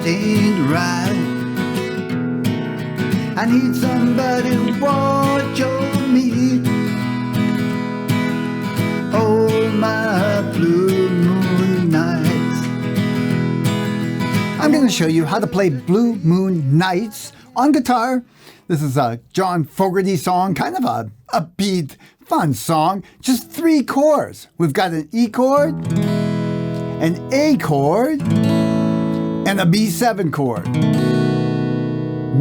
ain't right. I need somebody to watch over me. Oh, my blue moon nights. I'm going to show you how to play Blue Moon Nights on guitar. This is a John Fogerty song, kind of a upbeat, fun song. Just 3 chords. We've got an E chord, an A chord, and a B7 chord.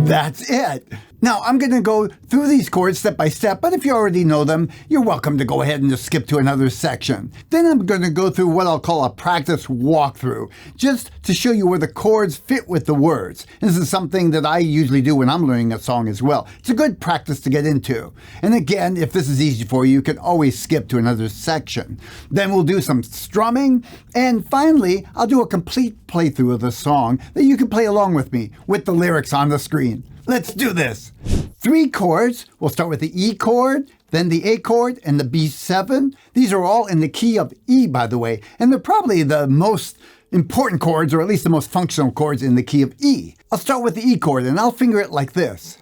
That's it. Now, I'm going to go through these chords step by step, but if you already know them, you're welcome to go ahead and just skip to another section. Then I'm going to go through what I'll call a practice walkthrough, just to show you where the chords fit with the words. This is something that I usually do when I'm learning a song as well. It's a good practice to get into. And again, if this is easy for you, you can always skip to another section. Then we'll do some strumming, and finally, I'll do a complete playthrough of the song that you can play along with me, with the lyrics on the screen. Let's do this. 3 chords. We'll start with the E chord, then the A chord, and the B7. These are all in the key of E, by the way, and they're probably the most important chords, or at least the most functional chords in the key of E. I'll start with the E chord, and I'll finger it like this.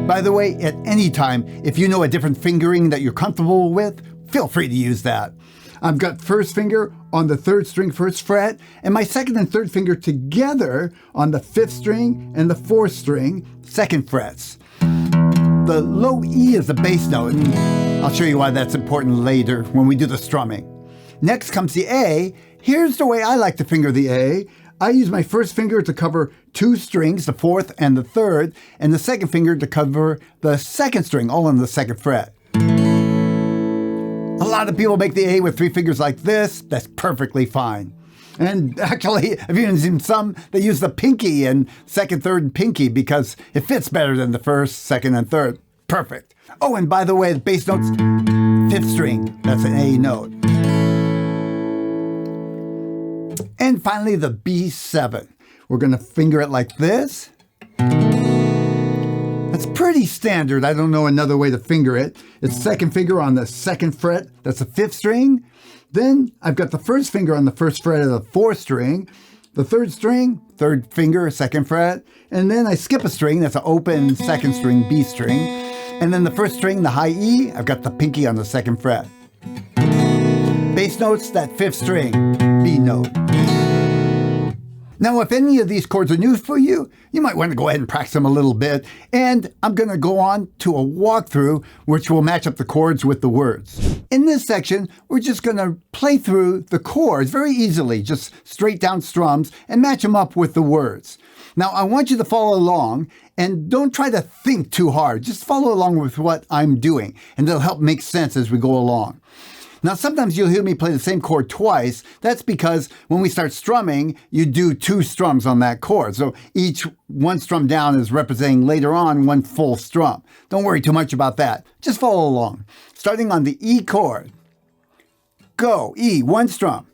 By the way, at any time, if you know a different fingering that you're comfortable with, feel free to use that. I've got first finger on the 3rd string 1st fret, and my 2nd and 3rd finger together on the 5th string and the 4th string 2nd frets. The low E is the bass note, and I'll show you why that's important later when we do the strumming. Next comes the A. Here's the way I like to finger the A. I use my 1st finger to cover 2 strings, the 4th and the 3rd, and the 2nd finger to cover the 2nd string, all on the 2nd fret. A lot of people make the A with 3 fingers like this. That's perfectly fine. And actually, I've even seen some that use the pinky and 2nd, 3rd, and pinky because it fits better than the 1st, 2nd, and 3rd. Perfect. Oh, and by the way, the bass note's 5th string. That's an A note. And finally, the B7. We're going to finger it like this. That's pretty standard. I don't know another way to finger it. It's 2nd finger on the 2nd fret. That's the 5th string. Then I've got the 1st finger on the 1st fret of the 4th string. The 3rd string, 3rd finger, 2nd fret. And then I skip a string. That's an open 2nd string, B string. And then the 1st string, the high E, I've got the pinky on the 2nd fret. Bass notes, that 5th string, B note. Now, if any of these chords are new for you, you might want to go ahead and practice them a little bit. And I'm going to go on to a walkthrough, which will match up the chords with the words. In this section, we're just going to play through the chords very easily, just straight down strums, and match them up with the words. Now, I want you to follow along, and don't try to think too hard. Just follow along with what I'm doing, and it'll help make sense as we go along. Now, sometimes you'll hear me play the same chord twice. That's because when we start strumming, you do 2 strums on that chord. So each one strum down is representing later on 1 full strum. Don't worry too much about that. Just follow along. Starting on the E chord. Go, E, 1 strum.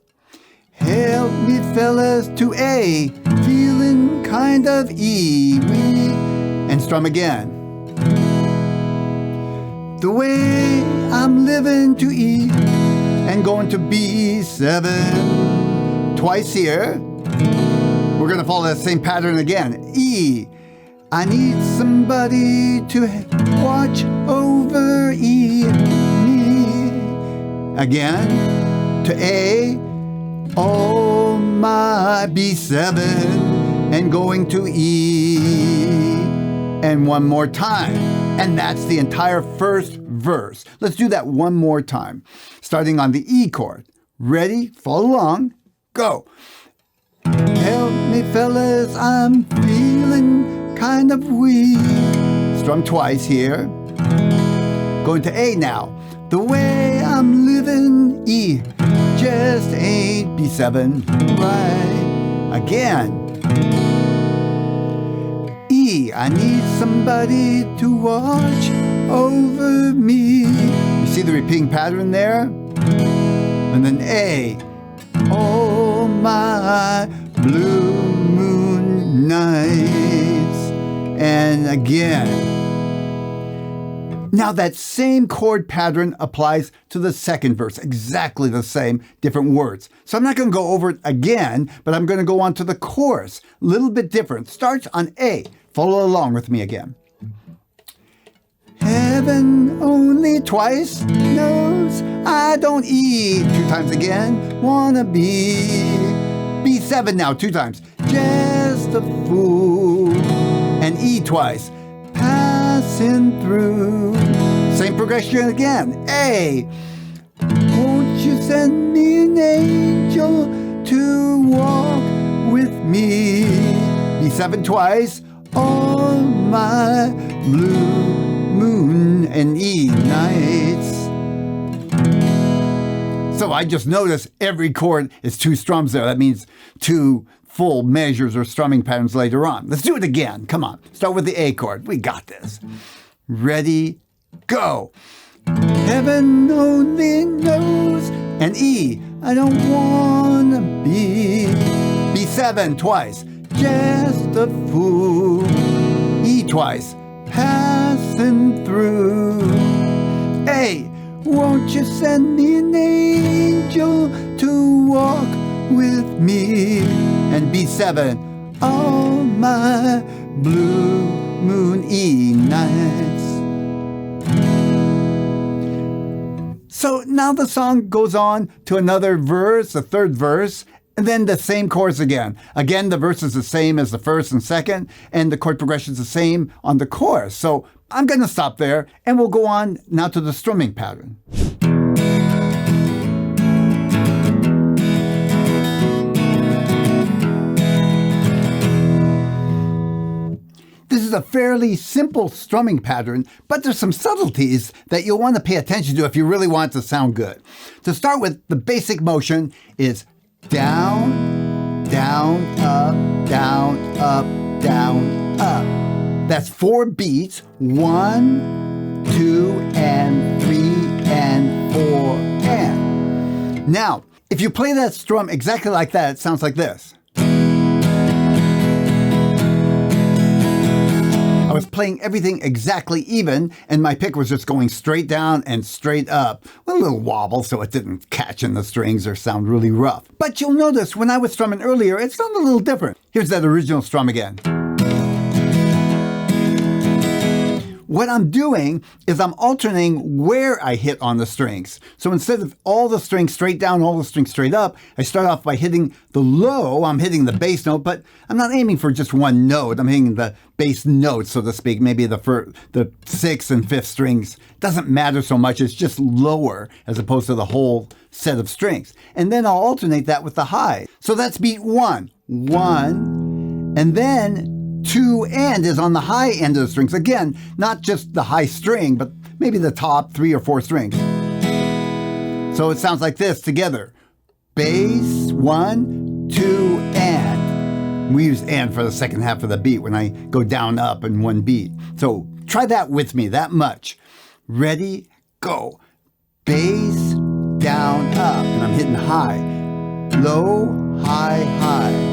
Help me fellas to A, feeling kind of E, and strum again. The way I'm living to E and going to B7 twice here. We're going to follow that same pattern again. E, I need somebody to watch over E, me. Again, to A, oh my B7, and going to E, and one more time. And that's the entire first verse. Let's do that one more time. Starting on the E chord. Ready? Follow along. Go. Help me fellas, I'm feeling kind of weak. Strum twice here. Going to A now. The way I'm living, E, just ain't B7 right. Again. E, I need somebody to watch over me. You see the repeating pattern there? And then A, oh my blue moon nights. And again. Now that same chord pattern applies to the second verse, exactly the same, different words. So I'm not going to go over it again, but I'm going to go on to the chorus. A little bit different. Starts on A. Follow along with me again. Heaven only twice knows I don't E. 2 times again. Wanna be. B7 now, 2 times. Just a fool. And E twice. Passing through. Same progression again. A. Won't you send me an angel to walk with me? B7 twice. On my blue moon and E nights. So I just noticed every chord is 2 strums there. That means 2 full measures or strumming patterns later on. Let's do it again. Come on. Start with the A chord. We got this. Ready, go. Heaven only knows. And E. I don't wanna be. B7 twice. Just a fool. E twice. Passing through. A. Won't you send me an angel to walk with me? And B7. All my blue moon E nights. So now the song goes on to another verse, the third verse, and then the same chorus again. Again, the verse is the same as the first and second, and the chord progression is the same on the chorus. So I'm going to stop there, and we'll go on now to the strumming pattern. This is a fairly simple strumming pattern, but there's some subtleties that you'll want to pay attention to if you really want it to sound good. To start with, the basic motion is down, down, up, down, up, down, up. That's 4 beats, 1, 2, and 3, and 4, and. Now, if you play that strum exactly like that, it sounds like this. I was playing everything exactly even, and my pick was just going straight down and straight up. With a little wobble so it didn't catch in the strings or sound really rough. But you'll notice when I was strumming earlier, it sounded a little different. Here's that original strum again. What I'm doing is I'm alternating where I hit on the strings. So instead of all the strings straight down, all the strings straight up, I start off by hitting the low. I'm hitting the bass note, but I'm not aiming for just one note. I'm hitting the bass note, so to speak, maybe the 6th and 5th strings. Doesn't matter so much. It's just lower as opposed to the whole set of strings. And then I'll alternate that with the high. So that's beat 1. 1, and then 2 and is on the high end of the strings. Again, not just the high string, but maybe the top 3 or 4 strings. So it sounds like this together. Bass, 1, 2, and. We use and for the second half of the beat when I go down, up in one beat. So try that with me, that much. Ready, go. Bass, down, up, and I'm hitting high. Low, high, high.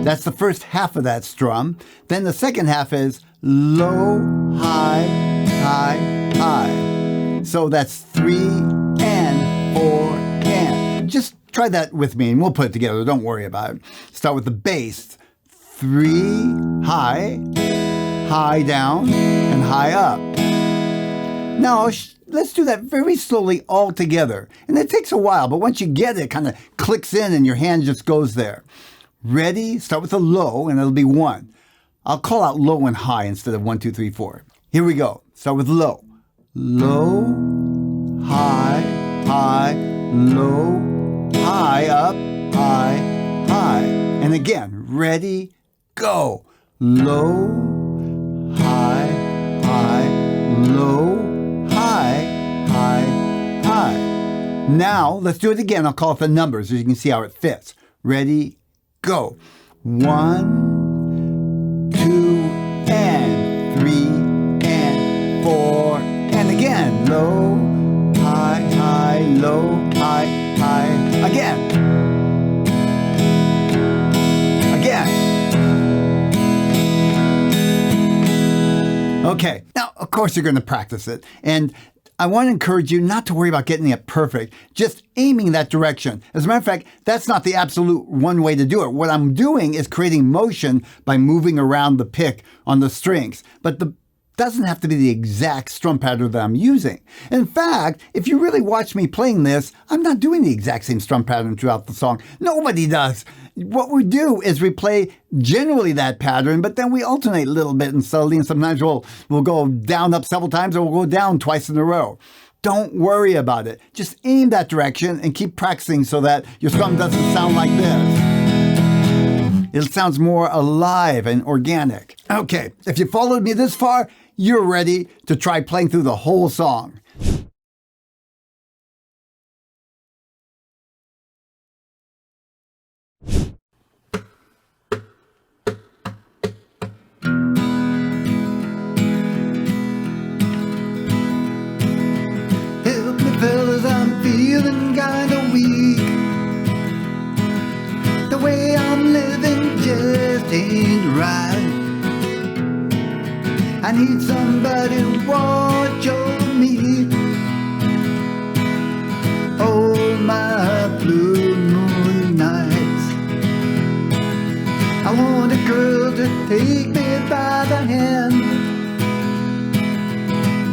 That's the first half of that strum. Then the second half is low, high, high, high. So that's 3 and 4 and. Just try that with me and we'll put it together. Don't worry about it. Start with the bass. 3, high, high down, and high up. Now, let's do that very slowly all together. And it takes a while, but once you get it, it kind of clicks in and your hand just goes there. Ready? Start with a low, and it'll be 1. I'll call out low and high instead of 1, 2, 3, 4. Here we go. Start with low. Low, high, high, low, high, up, high, high. And again, ready, go. Low, high, high, low, high, high, high. Now, let's do it again. I'll call it the numbers so you can see how it fits. Ready, go. 1, 2, and 3, and 4, and again. Low, high, high, low, high, high. Again. Again. Okay. Now, of course you're going to practice it. And I want to encourage you not to worry about getting it perfect, just aiming that direction. As a matter of fact, that's not the absolute one way to do it. What I'm doing is creating motion by moving around the pick on the strings. But the doesn't have to be the exact strum pattern that I'm using. In fact, if you really watch me playing this, I'm not doing the exact same strum pattern throughout the song. Nobody does. What we do is we play generally that pattern, but then we alternate a little bit and subtly, and sometimes we'll go down, up several times, or we'll go down twice in a row. Don't worry about it. Just aim that direction and keep practicing so that your strum doesn't sound like this. It sounds more alive and organic. Okay, if you followed me this far, you're ready to try playing through the whole song. Help me fellas, I'm feeling kinda weak. The way I'm living just ain't right. I need somebody to watch over me. Oh, my blue moon nights. I want a girl to take me by the hand,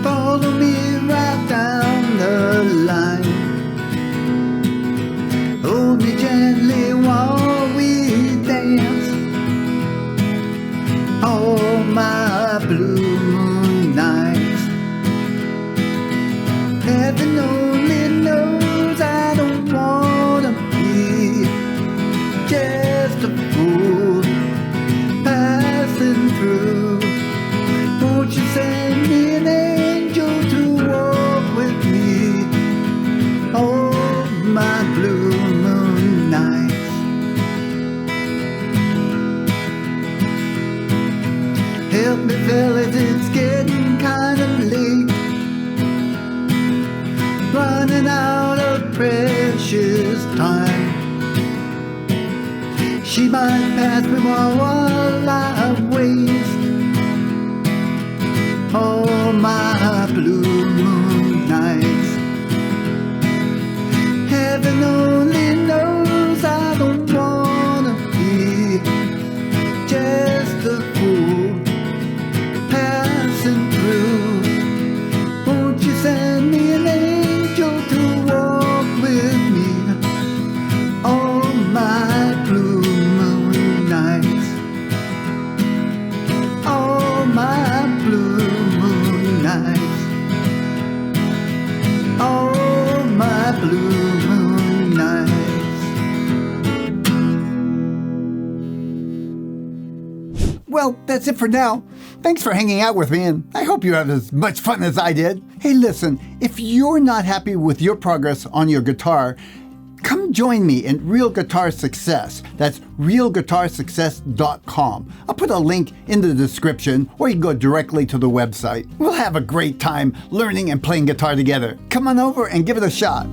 follow me right down the line, hold me gently while we dance. Oh, my blue moon nights. Heaven only knows I don't wanna be just a fool passing through. Won't you send me an angel to walk with me? Oh, my blue moon nights. Help me fellas, it's getting kinda late, running out of precious time. She might pass me while I waste. Oh, my blue moon nights. Heaven only knows I don't wanna be just a fool passing through. Won't you send me an angel to walk with me? Oh, my blue moon nights. Oh, my blue moon nights. Oh, my blue moon nights. Well, that's it for now. Thanks for hanging out with me, and I hope you have as much fun as I did. Hey, listen, if you're not happy with your progress on your guitar, come join me in Real Guitar Success. That's realguitarsuccess.com. I'll put a link in the description, or you can go directly to the website. We'll have a great time learning and playing guitar together. Come on over and give it a shot.